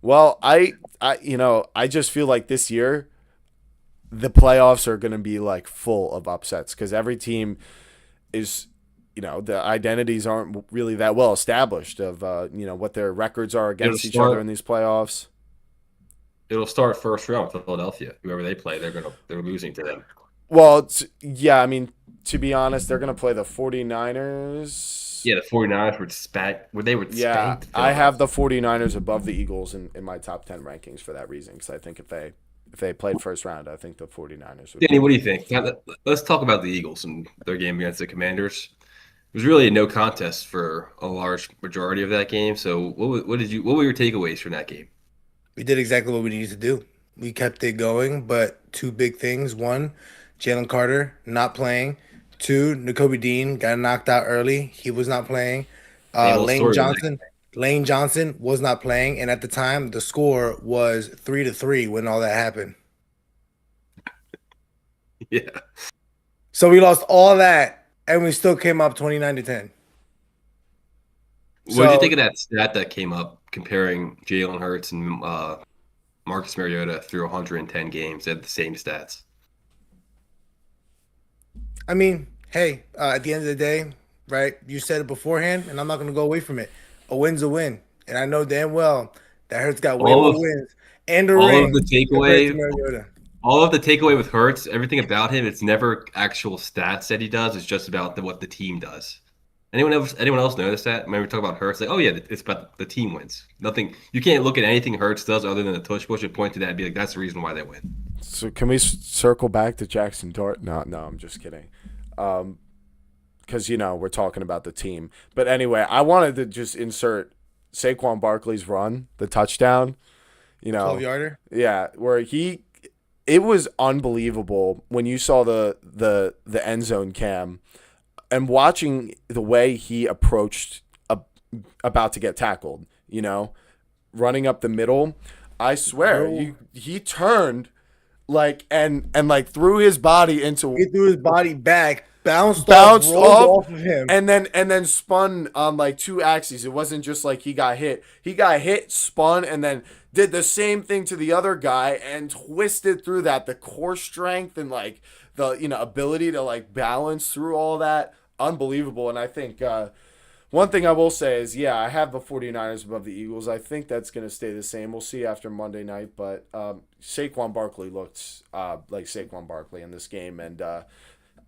Well, I just feel like this year the playoffs are going to be like full of upsets because every team is, the identities aren't really that well established of, what their records are It'll against each other in start. these playoffs. It'll start first round with Philadelphia. Whoever they play, they're losing to them. Well, yeah, I mean, to be honest, they're going to play the 49ers. Yeah, the 49ers would spank. Would they would Yeah, spank I have the Philadelphia? 49ers above the Eagles in my top 10 rankings for that reason because I think if they played first round, I think the 49ers would Danny, win. what do you think? Let's talk about the Eagles and their game against the Commanders. It was really a no contest for a large majority of that game. So, what were your takeaways from that game? We did exactly what we needed to do. We kept it going, but two big things. One, Jalen Carter not playing. Two, N'Kobe Dean got knocked out early. He was not playing. Same old Lane story with Johnson. Lane Johnson was not playing, and at the time, the score was 3-3 when all that happened. that. Yeah. So we lost all that, and we still came up 29-10. What did you So think of that stat that came up comparing Jalen Hurts and Marcus Mariota through 110 games? They had the same stats. I mean, hey, at the end of the day, right? You said it beforehand, and I'm not going to go away from it. A win's a win, and I know damn well that Hurts got way All more of wins and a all of the ring compared to takeaway Mariota. all of the takeaway with Hurts, everything about him, it's never actual stats that he does. It's just about what the team does. Anyone else notice that? When we talk about Hurts, like, oh yeah, it's about the team wins. Nothing. You can't look at anything Hurts does other than the tush push and point to that and be like, that's the reason why they win. So can we circle back to Jackson Dart? No, no, I'm just kidding. Because we're talking about the team. But anyway, I wanted to just insert Saquon Barkley's run, the touchdown. 12-yarder. Yeah, where it was unbelievable when you saw the end zone cam and watching the way he approached about to get tackled. Running up the middle. I swear, Bro, he turned like and like threw his body into he threw his body back, bounced off, bounced rolled off off of him. and then spun on like two axes. It wasn't just like he got hit. He got hit, spun, and then did the same thing to the other guy and twisted through that. The core strength and like the ability to like balance through all that. Unbelievable. And I think one thing I will say is, yeah, I have the 49ers above the Eagles. I think that's going to stay the same. We'll see after Monday night. But Saquon Barkley looked like Saquon Barkley in this game. And The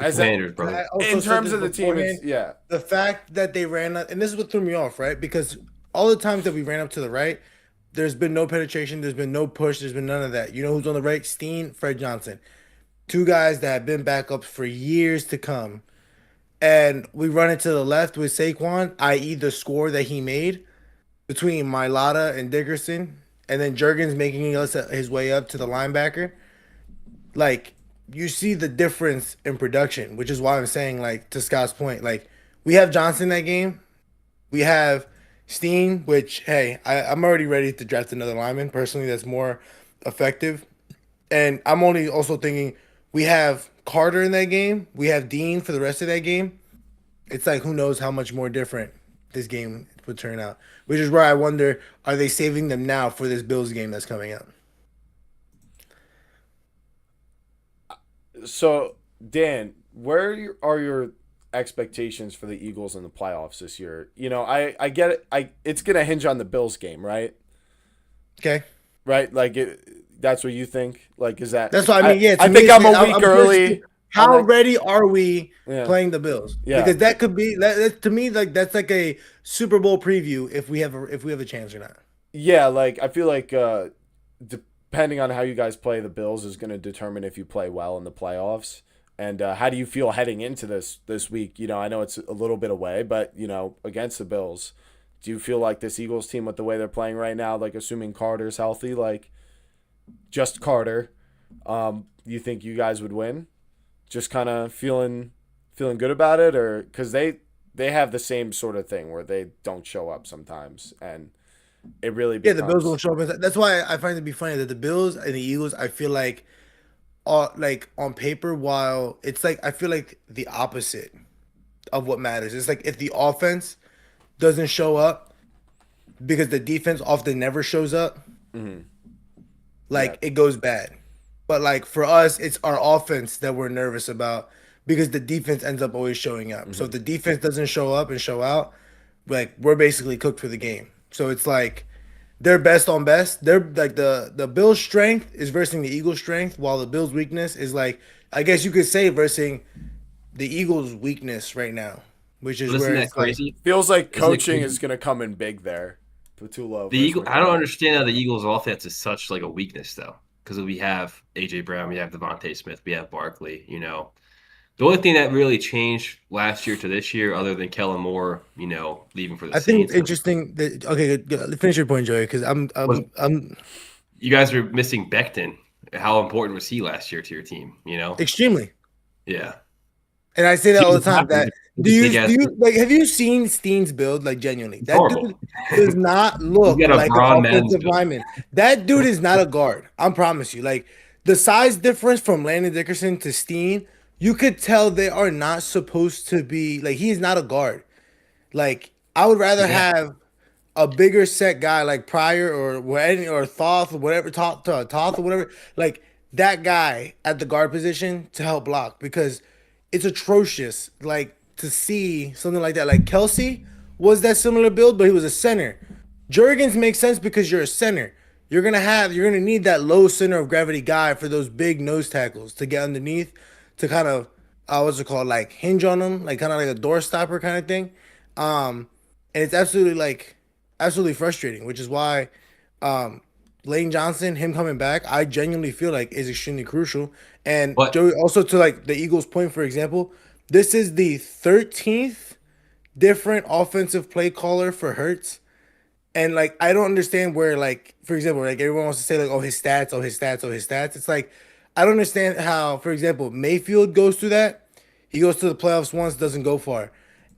as a, Commanders, And brother. I also in said terms this of the team, beforehand. it's yeah, The fact that they ran up, and this is what threw me off, right? Because all the times that we ran up to the right, there's been no penetration, there's been no push, there's been none of that. You know who's on the right? Steen, Fred Johnson. Two guys that have been backups for years to come. And we run it to the left with Saquon, i.e., the score that he made between Mailata and Dickerson, and then Jurgens making his way up to the linebacker. Like, you see the difference in production, which is why I'm saying, like, to Scott's point, like, we have Johnson that game. We have Steen, which, hey, I'm already ready to draft another lineman personally that's more effective. And I'm only also thinking we have Carter in that game. We have Dean for the rest of that game. It's like who knows how much more different this game would turn out. Which is where I wonder, are they saving them now for this Bills game that's coming up? So, Dan, are your expectations for the Eagles in the playoffs this year? I get it. It's gonna hinge on the Bills game, right? Okay. Right? Like that's what you think. Like, is that? That's what I I mean. Yeah, I to me, think it's I'm like, a week I'm curious early on how that. ready are we Yeah, playing the Bills? yeah, Because that could be to me like that's like a Super Bowl preview if we have a chance or not. yeah. Like I feel like depending on how you guys play the Bills is going to determine if you play well in the playoffs. And how do you feel heading into this week? I know it's a little bit away, but against the Bills, do you feel like this Eagles team with the way they're playing right now, like assuming Carter's healthy, like just Carter, you think you guys would win? Just kind of feeling good about it, or because they have the same sort of thing where they don't show up sometimes, and it really Yeah, the Bills won't becomes show up. That's why I find it to be funny that the Bills and the Eagles, I feel like on paper, while it's like I feel like the opposite of what matters. It's like if the offense doesn't show up because the defense often never shows up. Mhm. Like Yeah. it goes bad. But like for us, it's our offense that we're nervous about because the defense ends up always showing up. So if Mhm. the defense doesn't show up and show out, like we're basically cooked for the game. So it's like they're best on best. They're like the Bills' strength is versing the Eagles' strength, while the Bills' weakness is like I guess you could say versing the Eagles' weakness right now, which is But isn't where that it's like crazy? Feels like Isn't it coaching crazy? is gonna come in big there. Patullo The versus Eagle. I don't McDermott. understand how the Eagles' offense is such like a weakness though, because we have AJ Brown, we have Devontae Smith, we have Barkley. The only thing that really changed last year to this year, other than Kellen Moore, leaving for the I think it's Saints, interesting that okay, good. Finish your point, Joey, because was I'm you guys were missing Becton. How important was he last year to your team? extremely. Yeah. And I say that all the Season time. happened That with a big ass. like have you seen Steen's build? Like genuinely, It's that horrible. dude does not He's look got a like an Braun Madden's offensive build. lineman. That dude is not a guard. I promise you. Like the size difference from Landon Dickerson to Steen, you could tell they are not supposed to be like he is not a guard. Like I would rather Yeah. have a bigger set guy like Pryor or Thoth or whatever Toth or whatever like that guy at the guard position to help block because it's atrocious like to see something like that like Kelsey was that similar build but he was a center. Jurgens makes sense because you're a center. You're gonna need that low center of gravity guy for those big nose tackles to get underneath to kind of what's it called like hinge on them like kind of like a door stopper kind of thing. And it's absolutely frustrating, which is why Lane Johnson, him coming back, I genuinely feel like is extremely crucial. And But Joey, also to like the Eagles' point, for example, this is the 13th different offensive play caller for Hurts. And like I don't understand where like for example like everyone wants to say like oh his stats oh his stats oh his stats it's like I don't understand how for example Mayfield goes through that he goes to the playoffs once doesn't go far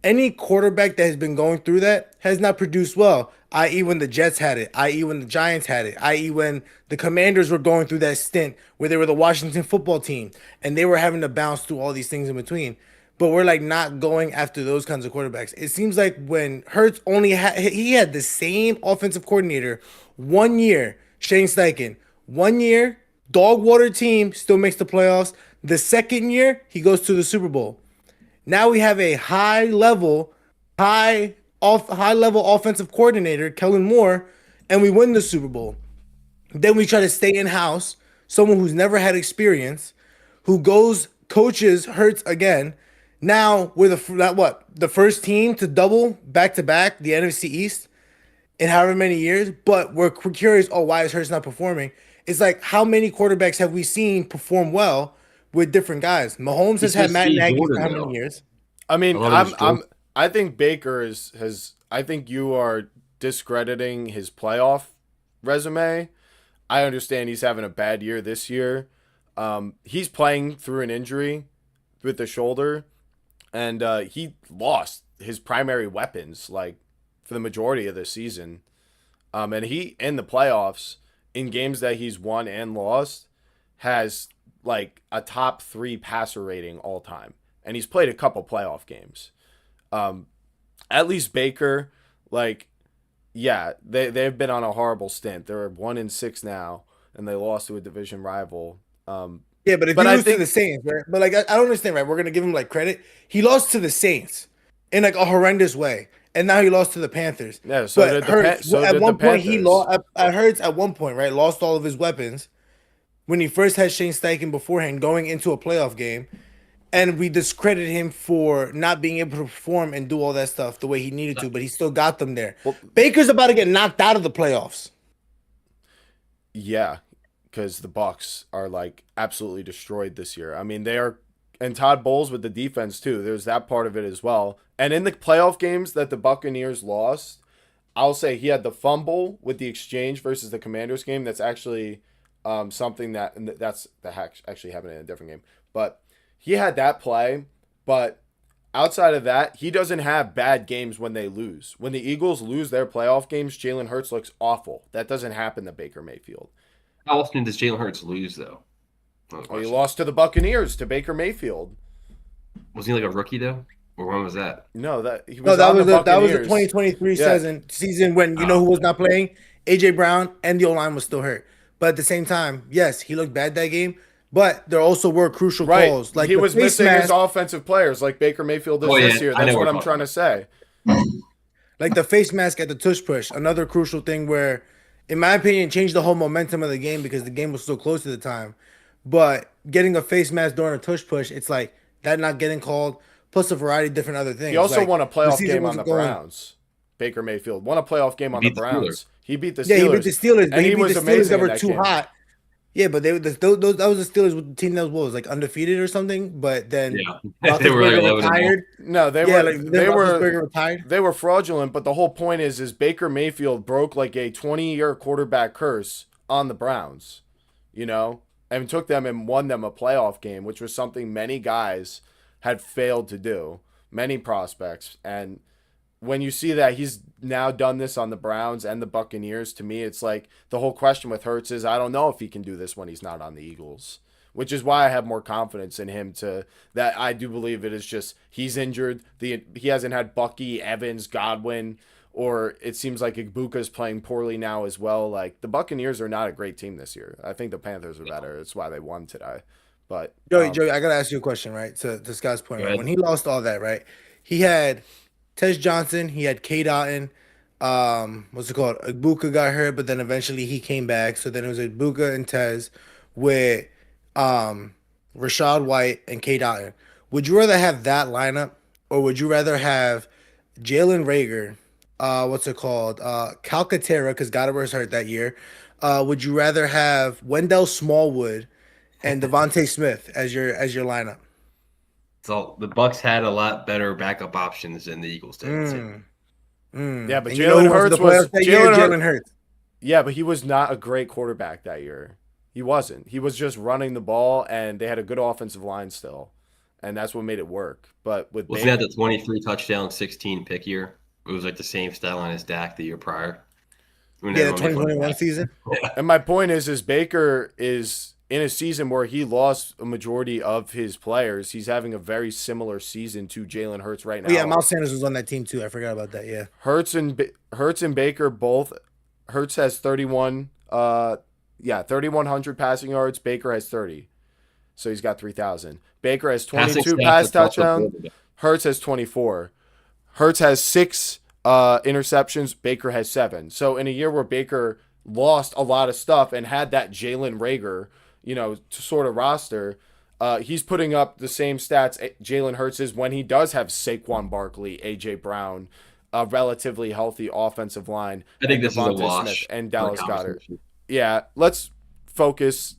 any quarterback that has been going through that has not produced well i.e. when the Jets had it i.e. when the Giants had it i.e. when the Commanders were going through that stint where they were the Washington football team and they were having to bounce through all these things in between but we're like not going after those kinds of quarterbacks. It seems like when Hurts he had the same offensive coordinator 1 year, Shane Steichen. 1 year, dog water team still makes the playoffs. The second year, he goes to the Super Bowl. Now we have a high level offensive coordinator, Kellen Moore, and we win the Super Bowl. Then we try to stay in house, someone who's never had experience, who goes coaches Hurts again. Now we're the first team to double back to back the NFC East in however many years. But we're curious. Oh, why is Hurts not performing? It's like how many quarterbacks have we seen perform well with different guys? Mahomes he's has had supposed to Matt be Nagy for Jordan how many though. years? I A mean, lot of his I think Baker has I think you are discrediting his playoff resume. I understand he's having a bad year this year. He's playing through an injury with the shoulder, and he lost his primary weapons like for the majority of the season. And he in the playoffs in games that he's won and lost has like a top 3 passer rating all time, and he's played a couple playoff games. Um, at least Baker, like, yeah, they've been on a horrible stint. They're 1-6 now, and they lost to a division rival. Yeah, but if But you I lose to think the Saints, right? But like I don't understand, right? We're gonna give him like credit. He lost to the Saints in like a horrendous way, and now he lost to the Panthers. yeah. So But did Hurts so at did the one point he Panthers. lost. At Hurts at one point, right? Lost all of his weapons when he first had Shane Steichen beforehand going into a playoff game, and we discredited him for not being able to perform and do all that stuff the way he needed to. But he still got them there. Well, Baker's about to get knocked out of the playoffs. yeah, because the Bucks are like absolutely destroyed this year. I mean, they are, and Todd Bowles with the defense too. There's that part of it as well. And in the playoff games that the Buccaneers lost, I'll say he had the fumble with the exchange versus the Commanders game. That's actually something that actually happened in a different game. But he had that play. But outside of that, he doesn't have bad games when they lose. When the Eagles lose their playoff games, Jalen Hurts looks awful. That doesn't happen to Baker Mayfield. How often does Jalen Hurts lose though? Oh, he lost to the Buccaneers to Baker Mayfield. Was he like a rookie though, or when was that? No, that he No, was on the that was the Buccaneers. 2023 Yeah. season when you know Oh, who was not playing AJ Brown and the O-line was still hurt. But at the same time, yes, he looked bad that game, but there also were crucial Right. calls. Like He the was face missing his mask, offensive players like Baker Mayfield is Oh yeah, this year. I That's know what we're I'm talking trying to about. say. like the face mask at the tush push, another crucial thing where, in my opinion, changed the whole momentum of the game because the game was so close at the time. But getting a face mask during a tush push, it's like that not getting called, plus a variety of different other He things. also Like won a the playoff season game on the wasn't going. Browns. Baker Mayfield won a playoff game He on the beat the Steelers. Browns. He beat the Yeah, he beat the Steelers, Steelers, but and he he beat the was Steelers amazing that in were that too game. hot. Yeah, but those that was the Steelers with the team that was what was like undefeated or something. But then Yeah, they were like Roethlisberger 11-0. retired. No, they Yeah, were like then Roethlisberger retired. they were fraudulent, but the whole point is Baker Mayfield broke like a 20-year quarterback curse on the Browns, you know, and took them and won them a playoff game, which was something many guys had failed to do, many prospects. And when you see that he's now done this on the Browns and the Buccaneers, to me, it's like the whole question with Hurts is I don't know if he can do this when he's not on the Eagles, which is why I have more confidence in him. To that, I do believe it is just he's injured. He hasn't had Bucky, Evans, Godwin, or it seems like Ibuka's playing poorly now as well. Like the Buccaneers are not a great team this year. I think the Panthers are better. That's why they won today. But Joey, I gotta ask you a question, right? To Scott's point, Go right? ahead. When he lost all that, right? He had Tez Johnson, he had K Dotton, what's it called? Ibuka got hurt, but then eventually he came back. So then it was Ibuka and Tez with Rashad White and K Dotton. Would you rather have that lineup, or would you rather have Jalen Rager, what's it called? Calcaterra, because Goddard hurt that year. Would you rather have Wendell Smallwood and Devontae Smith as your lineup? So the Bucks had a lot better backup options than the Eagles did. yeah, but And you know Jalen who went to Hurts the was playoffs that year? Jalen Jalen Hurts. Hurts. Yeah, but he was not a great quarterback that year. He wasn't. He was just running the ball, and they had a good offensive line still, and that's what made it work. But with Wasn't that the 23 touchdown, 16 pick year? It was like the same style line as Dak the year prior. When Yeah, the everyone made fun of 2021 Dak. season. and my point is Baker is in a season where he lost a majority of his players. He's having a very similar season to Jalen Hurts right now. Oh, yeah, Miles Sanders was on that team too. I forgot about that. Yeah. Hurts and Baker both. Hurts has 31. 3,100 passing yards. Baker has 30, so he's got 3,000. Baker has Passing 22 stats pass across the touchdowns. board. Hurts has 24. Hurts has 6 interceptions. Baker has 7. So in a year where Baker lost a lot of stuff and had that Jalen Rager, sort of roster, he's putting up the same stats Jalen Hurts is when he does have Saquon Barkley, AJ Brown, a relatively healthy offensive line. I think and this is a Devontae wash Smith and for a Dallas Goedert. conversation. Yeah, let's focus.